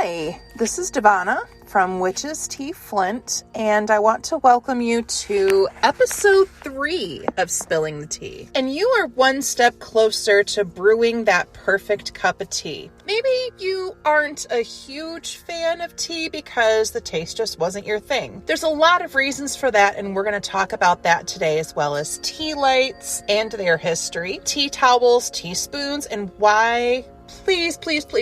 Hi, this is Devana from Witchy Flint, and I want to welcome you to episode 3 of Spilling the Tea. And you are one step closer to brewing that perfect cup of tea. Maybe you aren't a huge fan of tea because the taste just wasn't your thing. There's a lot of reasons for that, and we're going to talk about that today, as well as tea lights and their history, tea towels, teaspoons, and why. Please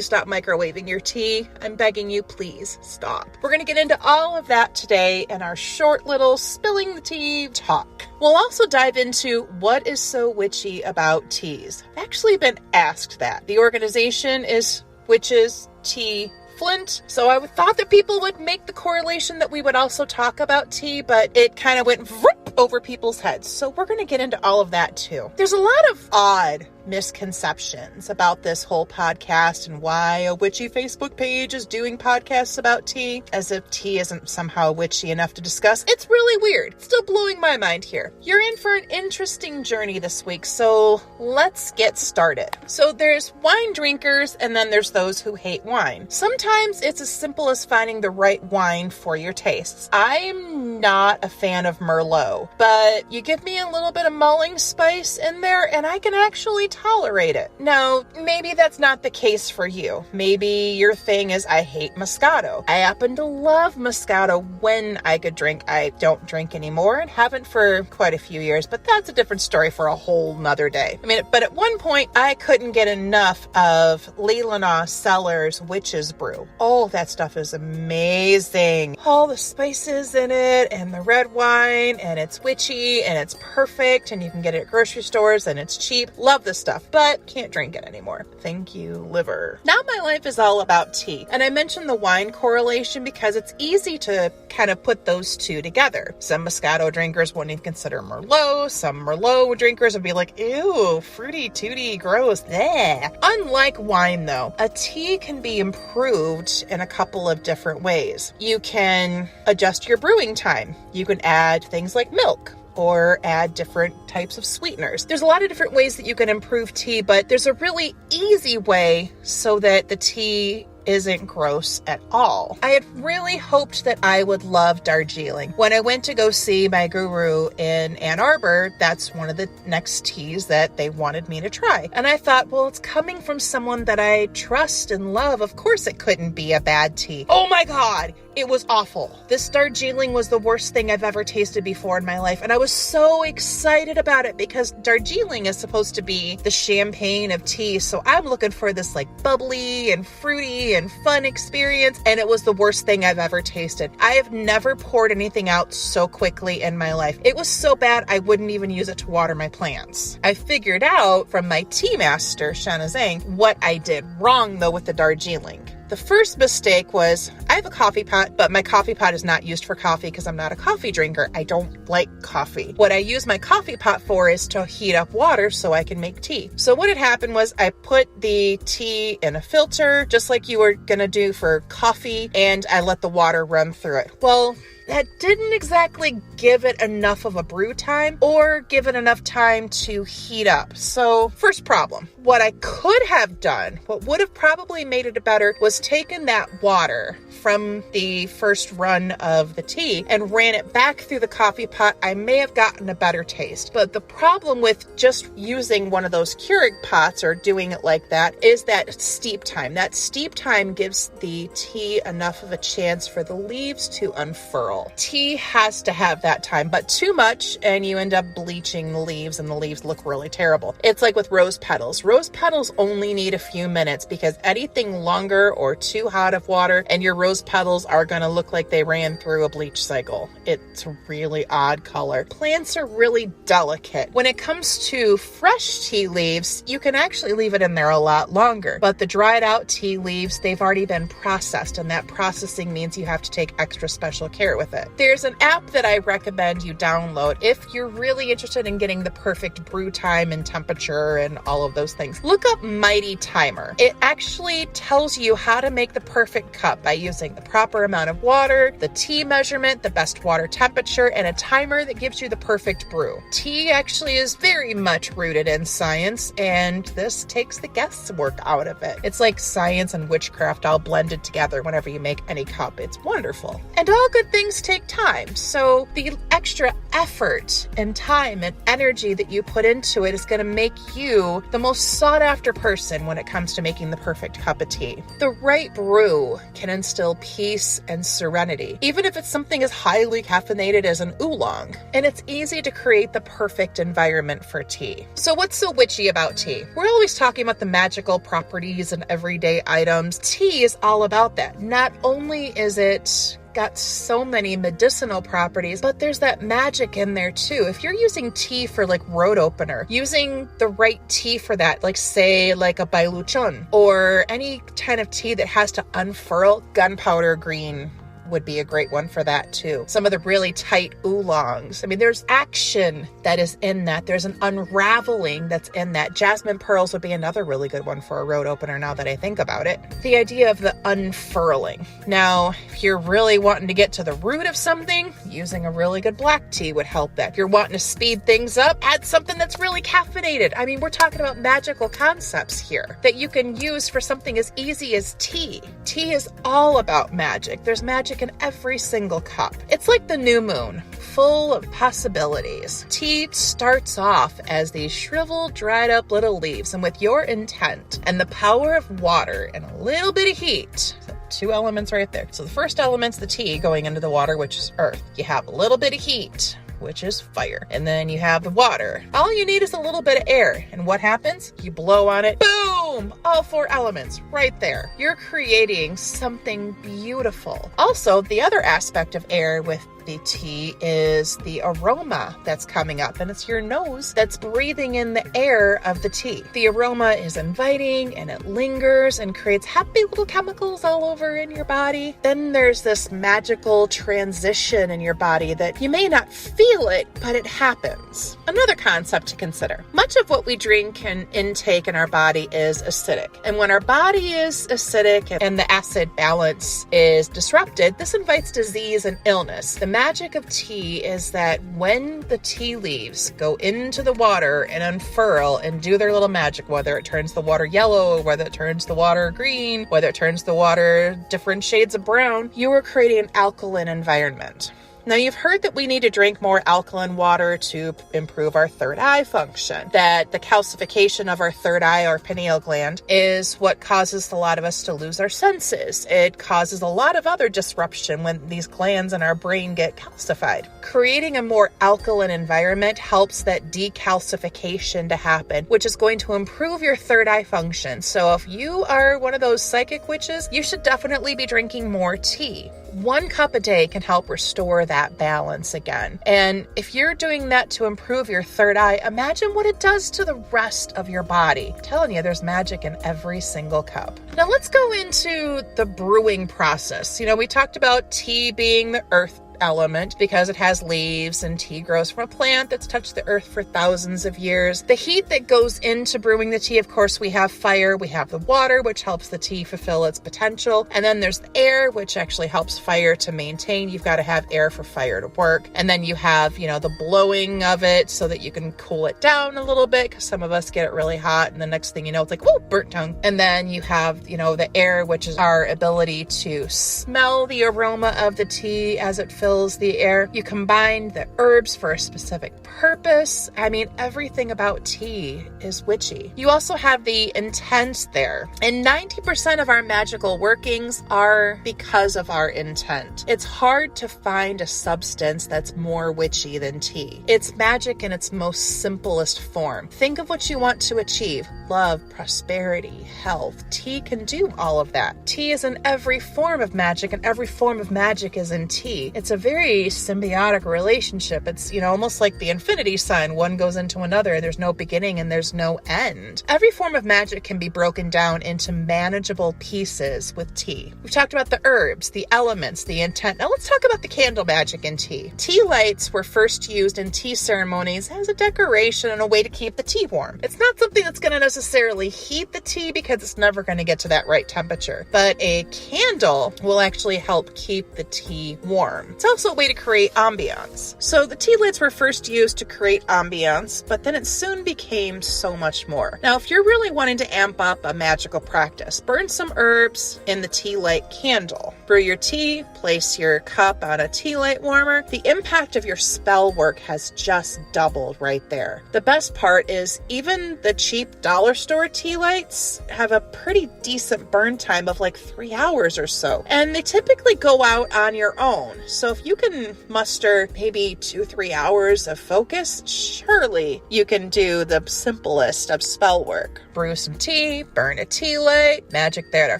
stop microwaving your tea. I'm begging you, please stop. We're going to get into all of that today in our short little Spilling the Tea talk. We'll also dive into what is so witchy about teas. I've actually been asked that. The organization is Witches Tea Flint, so I thought that people would make the correlation that we would also talk about tea, but it kind of went over people's heads. So we're going to get into all of that too. There's a lot of odd misconceptions about this whole podcast and why a witchy Facebook page is doing podcasts about tea, as if tea isn't somehow witchy enough to discuss. It's really weird. It's still blowing my mind here. You're in for an interesting journey this week, so let's get started. So there's wine drinkers, and then there's those who hate wine. Sometimes it's as simple as finding the right wine for your tastes. I'm not a fan of Merlot, but you give me a little bit of mulling spice in there and I can actually tolerate it. Now, maybe that's not the case for you. Maybe your thing is, I hate Moscato. I happen to love Moscato when I could drink. I don't drink anymore and haven't for quite a few years, but that's a different story for a whole nother day. But at one point, I couldn't get enough of Leelanau Cellars Witch's Brew. Oh, that stuff is amazing. All the spices in it and the red wine, and it's witchy and it's perfect, and you can get it at grocery stores and it's cheap. Love this stuff, but can't drink it anymore. Thank you, liver. Now my life is all about tea. And I mentioned the wine correlation because it's easy to kind of put those two together. Some Moscato drinkers wouldn't even consider Merlot. Some Merlot drinkers would be like, ew, fruity tooty, gross. Bleh. Unlike wine though, a tea can be improved in a couple of different ways. You can adjust your brewing time. You can add things like milk, or add different types of sweeteners. There's a lot of different ways that you can improve tea, but there's a really easy way so that the tea isn't gross at all. I had really hoped that I would love Darjeeling. When I went to go see my guru in Ann Arbor, that's one of the next teas that they wanted me to try. And I thought, well, it's coming from someone that I trust and love. Of course it couldn't be a bad tea. Oh my God, it was awful. This Darjeeling was the worst thing I've ever tasted before in my life. And I was so excited about it because Darjeeling is supposed to be the champagne of tea. So I'm looking for this like bubbly and fruity and fun experience, and it was the worst thing I've ever tasted. I have never poured anything out so quickly in my life. It was so bad I wouldn't even use it to water my plants. I figured out from my tea master, Shana Zhang, what I did wrong though with the Darjeeling. The first mistake was, I have a coffee pot, but my coffee pot is not used for coffee because I'm not a coffee drinker. I don't like coffee. What I use my coffee pot for is to heat up water so I can make tea. So what had happened was I put the tea in a filter, just like you were gonna do for coffee, and I let the water run through it. Well, that didn't exactly give it enough of a brew time or give it enough time to heat up. So first problem, what I could have done, what would have probably made it better, was taken that water from the first run of the tea and ran it back through the coffee pot. I may have gotten a better taste. But the problem with just using one of those Keurig pots or doing it like that is that steep time. That steep time gives the tea enough of a chance for the leaves to unfurl. Tea has to have that time, but too much and you end up bleaching the leaves and the leaves look really terrible. It's like with rose petals. Rose petals only need a few minutes because anything longer or too hot of water and your rose petals are going to look like they ran through a bleach cycle. It's a really odd color. Plants are really delicate. When it comes to fresh tea leaves, you can actually leave it in there a lot longer, but the dried out tea leaves, they've already been processed, and that processing means you have to take extra special care with it. There's an app that I recommend you download if you're really interested in getting the perfect brew time and temperature and all of those things. Look up Mighty Timer. It actually tells you how to make the perfect cup by using balancing the proper amount of water, the tea measurement, the best water temperature, and a timer that gives you the perfect brew. Tea actually is very much rooted in science, and this takes the guesswork out of it. It's like science and witchcraft all blended together whenever you make any cup. It's wonderful. And all good things take time, so the extra effort and time and energy that you put into it is going to make you the most sought after person when it comes to making the perfect cup of tea. The right brew can instill peace and serenity, even if it's something as highly caffeinated as an oolong. And it's easy to create the perfect environment for tea. So what's so witchy about tea? We're always talking about the magical properties and everyday items. Tea is all about that. Not only is it got so many medicinal properties, but there's that magic in there too. If you're using tea for like road opener, using the right tea for that, like say like a bailuchon or any kind of tea that has to unfurl, gunpowder green would be a great one for that too. Some of the really tight oolongs. I mean, there's action that is in that. There's an unraveling that's in that. Jasmine pearls would be another really good one for a road opener now that I think about it. The idea of the unfurling. Now, if you're really wanting to get to the root of something, using a really good black tea would help that. If you're wanting to speed things up, add something that's really caffeinated. I mean, we're talking about magical concepts here that you can use for something as easy as tea. Tea is all about magic. There's magic in every single cup. It's like the new moon, full of possibilities. Tea starts off as these shriveled, dried up little leaves, and with your intent and the power of water and a little bit of heat, so 2 elements right there. So the first element's the tea going into the water, which is earth. You have a little bit of heat, which is fire. And then you have the water. All you need is a little bit of air. And what happens? You blow on it, boom! All 4 elements right there. You're creating something beautiful. Also, the other aspect of air with the tea is the aroma that's coming up, and it's your nose that's breathing in the air of the tea. The aroma is inviting and it lingers and creates happy little chemicals all over in your body. Then there's this magical transition in your body that you may not feel it, but it happens. Another concept to consider. Much of what we drink and intake in our body is acidic. And when our body is acidic and the acid balance is disrupted, this invites disease and illness. The magic of tea is that when the tea leaves go into the water and unfurl and do their little magic, whether it turns the water yellow, whether it turns the water green, whether it turns the water different shades of brown, you are creating an alkaline environment. Now, you've heard that we need to drink more alkaline water to improve our third eye function, that the calcification of our third eye, our pineal gland, is what causes a lot of us to lose our senses. It causes a lot of other disruption when these glands in our brain get calcified. Creating a more alkaline environment helps that decalcification to happen, which is going to improve your third eye function. So if you are one of those psychic witches, you should definitely be drinking more tea. 1 cup a day can help restore that balance again. And if you're doing that to improve your third eye, imagine what it does to the rest of your body. I'm telling you, there's magic in every single cup. Now let's go into the brewing process. You know, we talked about tea being the earth element because it has leaves, and tea grows from a plant that's touched the earth for thousands of years. The heat that goes into brewing the tea, of course, we have fire, we have the water, which helps the tea fulfill its potential, and then there's the air, which actually helps fire to maintain. You've got to have air for fire to work. And then you have, you know, the blowing of it so that you can cool it down a little bit, because some of us get it really hot and the next thing you know, it's like, oh, burnt tongue. And then you have, you know, the air, which is our ability to smell the aroma of the tea as it fills the air. You combine the herbs for a specific purpose. I mean, everything about tea is witchy. You also have the intent there. And 90% of our magical workings are because of our intent. It's hard to find a substance that's more witchy than tea. It's magic in its most simplest form. Think of what you want to achieve. Love, prosperity, health. Tea can do all of that. Tea is in every form of magic, and every form of magic is in tea. It's a very symbiotic relationship. It's, almost like the infinity sign. One goes into another. There's no beginning and there's no end. Every form of magic can be broken down into manageable pieces with tea. We've talked about the herbs, the elements, the intent. Now let's talk about the candle magic in tea. Tea lights were first used in tea ceremonies as a decoration and a way to keep the tea warm. It's not something that's going to necessarily heat the tea because it's never going to get to that right temperature. But a candle will actually help keep the tea warm. It's also a way to create ambiance. So the tea lights were first used to create ambiance, but then it soon became so much more. Now, if you're really wanting to amp up a magical practice, burn some herbs in the tea light candle. Brew your tea, place your cup on a tea light warmer. The impact of your spell work has just doubled right there. The best part is even the cheap dollar store tea lights have a pretty decent burn time of like 3 hours or so. And they typically go out on your own. So if you can muster maybe 2-3 hours of focus, surely you can do the simplest of spell work. Brew some tea, burn a tea light, magic there at our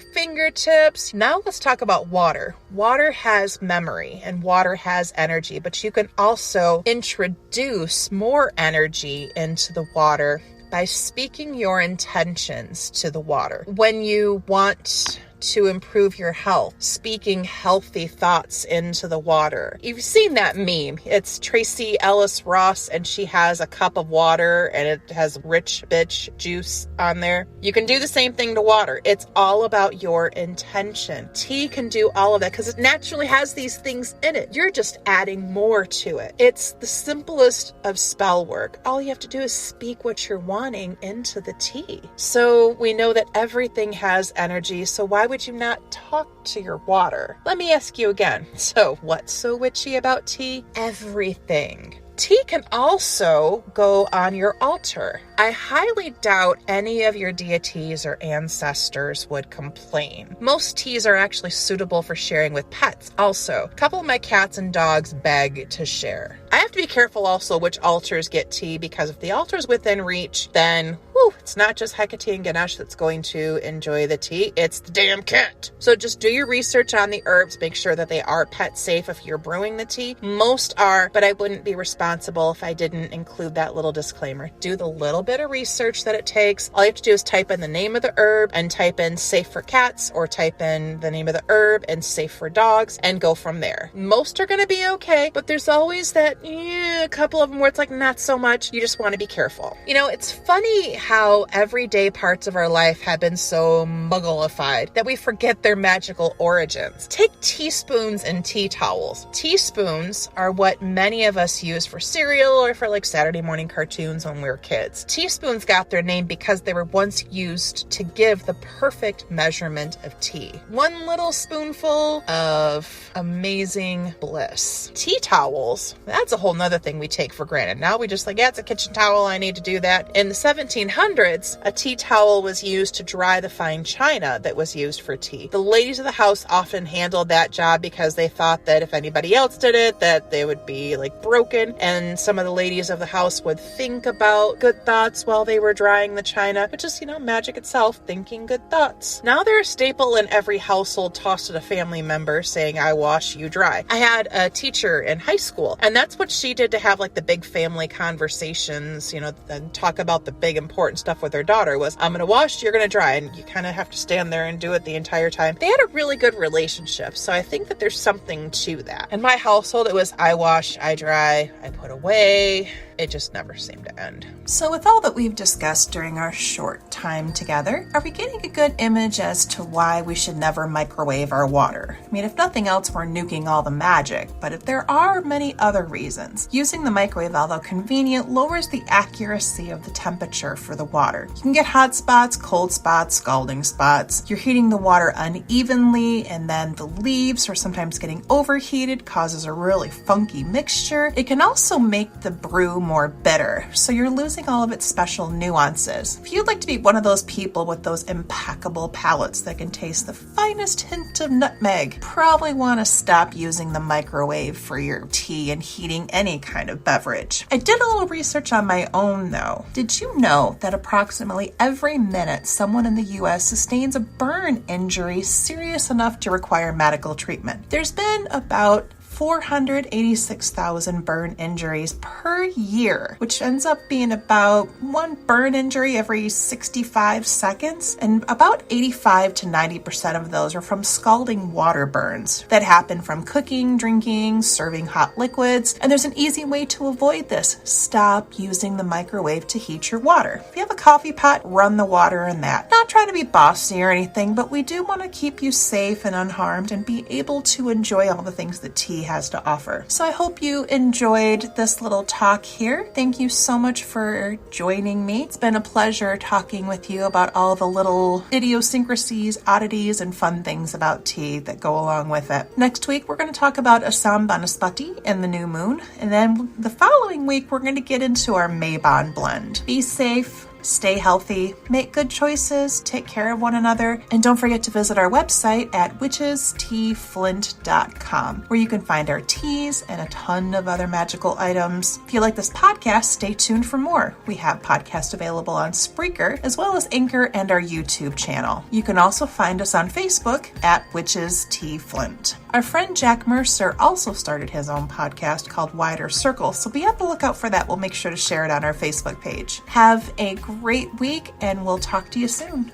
fingertips. Now let's talk about water. Water has memory and water has energy, but you can also introduce more energy into the water by speaking your intentions to the water. When you want to improve your health, speaking healthy thoughts into the water. You've seen that meme. It's Tracy Ellis Ross and she has a cup of water and it has rich bitch juice on there. You can do the same thing to water. It's all about your intention. Tea can do all of that because it naturally has these things in it. You're just adding more to it. It's the simplest of spell work. All you have to do is speak what you're wanting into the tea. So we know that everything has energy. So why would you not talk to your water? Let me ask you again. So what's so witchy about tea? Everything. Tea can also go on your altar. I highly doubt any of your deities or ancestors would complain. Most teas are actually suitable for sharing with pets also. A couple of my cats and dogs beg to share. I have to be careful also which altars get tea because if the altar's within reach, then it's not just Hecate and Ganesh that's going to enjoy the tea, it's the damn cat. So just do your research on the herbs, make sure that they are pet safe if you're brewing the tea. Most are, but I wouldn't be responsible if I didn't include that little disclaimer. Do the little bit of research that it takes. All you have to do is type in the name of the herb and type in safe for cats or type in the name of the herb and safe for dogs and go from there. Most are going to be okay, but there's always that a couple of them where it's like not so much. You just want to be careful. It's funny how everyday parts of our life have been so muggleified that we forget their magical origins. Take teaspoons and tea towels. Teaspoons are what many of us use for cereal or for like Saturday morning cartoons when we were kids. Teaspoons got their name because they were once used to give the perfect measurement of tea. One little spoonful of amazing bliss. Tea towels, that's a whole nother thing we take for granted. Now we just it's a kitchen towel, I need to do that. In the 1700s, a tea towel was used to dry the fine china that was used for tea. The ladies of the house often handled that job because they thought that if anybody else did it, that they would be broken. And some of the ladies of the house would think about good thoughts while they were drying the china, which is, magic itself, thinking good thoughts. Now they're a staple in every household tossed at a family member saying, I wash, you dry. I had a teacher in high school, and that's what she did to have the big family conversations, and talk about the big important stuff with her daughter was, I'm going to wash, you're going to dry. And you kind of have to stand there and do it the entire time. They had a really good relationship. So I think that there's something to that. In my household, it was I wash, I dry, I put away. It just never seemed to end. So with all that we've discussed during our short time together, are we getting a good image as to why we should never microwave our water? I mean, if nothing else, we're nuking all the magic, but if there are many other reasons, using the microwave, although convenient, lowers the accuracy of the temperature for the water. You can get hot spots, cold spots, scalding spots. You're heating the water unevenly, and then the leaves are sometimes getting overheated, causes a really funky mixture. It can also make the brew more bitter, so you're losing all of its special nuances. If you'd like to be one of those people with those impeccable palates that can taste the finest hint of nutmeg, probably want to stop using the microwave for your tea and heating any kind of beverage. I did a little research on my own though. Did you know that approximately every minute someone in the US sustains a burn injury serious enough to require medical treatment? There's been about 486,000 burn injuries per year, which ends up being about one burn injury every 65 seconds. And about 85 to 90% of those are from scalding water burns that happen from cooking, drinking, serving hot liquids. And there's an easy way to avoid this. Stop using the microwave to heat your water. If you have a coffee pot, run the water in that. Not trying to be bossy or anything, but we do want to keep you safe and unharmed and be able to enjoy all the things that tea has to offer. So I hope you enjoyed this little talk here. Thank you so much for joining me. It's been a pleasure talking with you about all the little idiosyncrasies, oddities, and fun things about tea that go along with it. Next week, we're going to talk about Assam Banaspati and the new moon. And then the following week, we're going to get into our Maybon blend. Be safe. Stay healthy, make good choices, take care of one another, and don't forget to visit our website at witchesteaflint.com, where you can find our teas and a ton of other magical items. If you like this podcast, stay tuned for more. We have podcasts available on Spreaker, as well as Anchor and our YouTube channel. You can also find us on Facebook at Witches Tea Flint. Our friend Jack Mercer also started his own podcast called Wider Circle, so be on the lookout for that. We'll make sure to share it on our Facebook page. Have a great week, and we'll talk to you soon.